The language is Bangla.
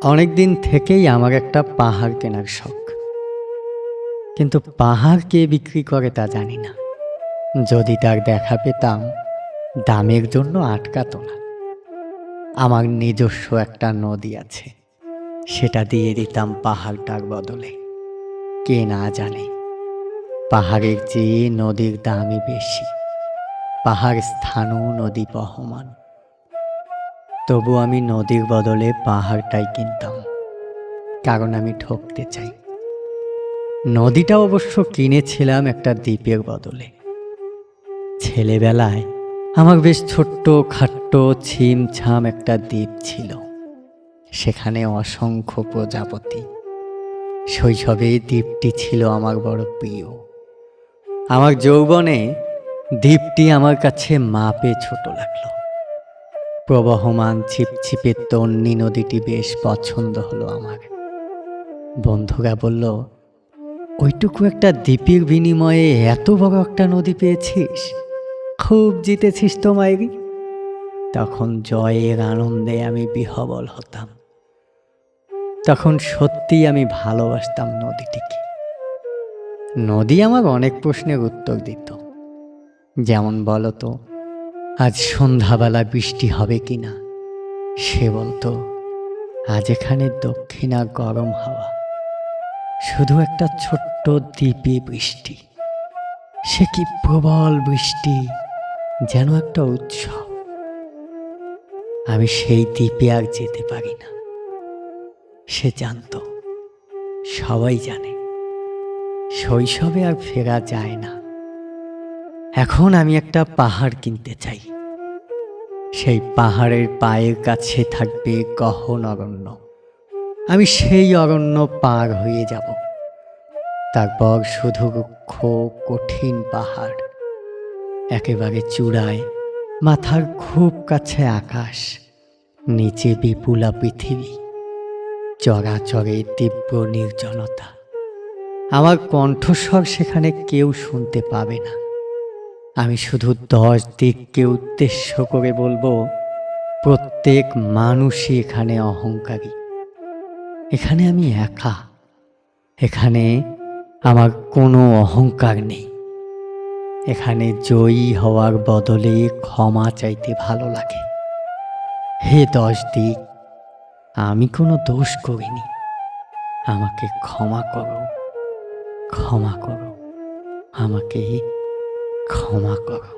অনেক দিন থেকেই আমার একটা পাহাড় কেনার শখ। কিন্তু পাহাড় কে বিক্রি করে তা জানি না। যদি তার দেখা পেতাম, দামের জন্য আটকাতো না। আমার নিজস্ব একটা নদী আছে, সেটা দিয়ে দিতাম পাহাড়টার বদলে। কে না জানে, পাহাড়ের চেয়ে নদীর দামই বেশি। পাহাড় স্থানও নদী বহমান। তবু আমি নদীর বদলে পাহাড়টাই কিনতাম, কারণ আমি ঠকতে চাই। নদীটা অবশ্য কিনেছিলাম একটা দ্বীপের বদলে। ছেলেবেলায় আমার বেশ ছোট্ট খাট্ট ছিমছাম একটা দ্বীপ ছিল, সেখানে অসংখ্য প্রজাপতি। শৈশবে দ্বীপটি ছিল আমার বড় প্রিয়। আমার যৌবনে দ্বীপটি আমার কাছে মাপে ছোট লাগলো। প্রবহমান ছিপছিপে তন্নি নদীটি বেশ পছন্দ হলো আমার। বন্ধুরা বলল, ওইটুকু একটা দ্বীপের বিনিময়ে এত বড় একটা নদী পেয়েছিস, খুব জিতেছিস তো মাইরি। তখন জয়ের আনন্দে আমি বিহবল হতাম। তখন সত্যিই আমি ভালোবাসতাম নদীটিকে। নদী আমার অনেক প্রশ্নের উত্তর দিত। যেমন বলতো, আজ সন্ধ্যাবেলা বৃষ্টি হবে কিনা। সে বলতো, আজ এখানে দক্ষিণা গরম হাওয়া। শুধু একটা ছোট্ট দ্বীপে বৃষ্টি, সে কি প্রবল বৃষ্টি, যেন একটা উৎসব। আমি সেই দ্বীপে আর যেতে পারি না। সে জানতো, সবাই জানে, শৈশবে আর ফেরা যায় না। এখন আমি একটা পাহাড় কিনতে চাই। সেই পাহাড়ের পায়ের কাছে থাকবে গহন অরণ্য। আমি সেই অরণ্য পার হয়ে যাব। তারপর শুধু রুক্ষ কঠিন পাহাড়, একেবারে চূড়ায় মাথার খুব কাছে আকাশ, নিচে বিপুলা পৃথিবী, চরাচরে তীব্র নির্জনতা। আমার কণ্ঠস্বর সেখানে কেউ শুনতে পাবে না। আমি শুধু 10 দিককে উদ্দেশ্য করে বলবো, প্রত্যেক মানুষই এখানে অহংকারী। এখানে আমি একা। এখানে আমার কোনো অহংকার নেই। এখানে জয়ী হওয়ার বদলে ক্ষমা চাইতে ভালো লাগে। হে 10 দিক, আমি কোনো দোষ করিনি। আমাকে ক্ষমা করো, ক্ষমা করো, আমাকে ক্ষমা করো।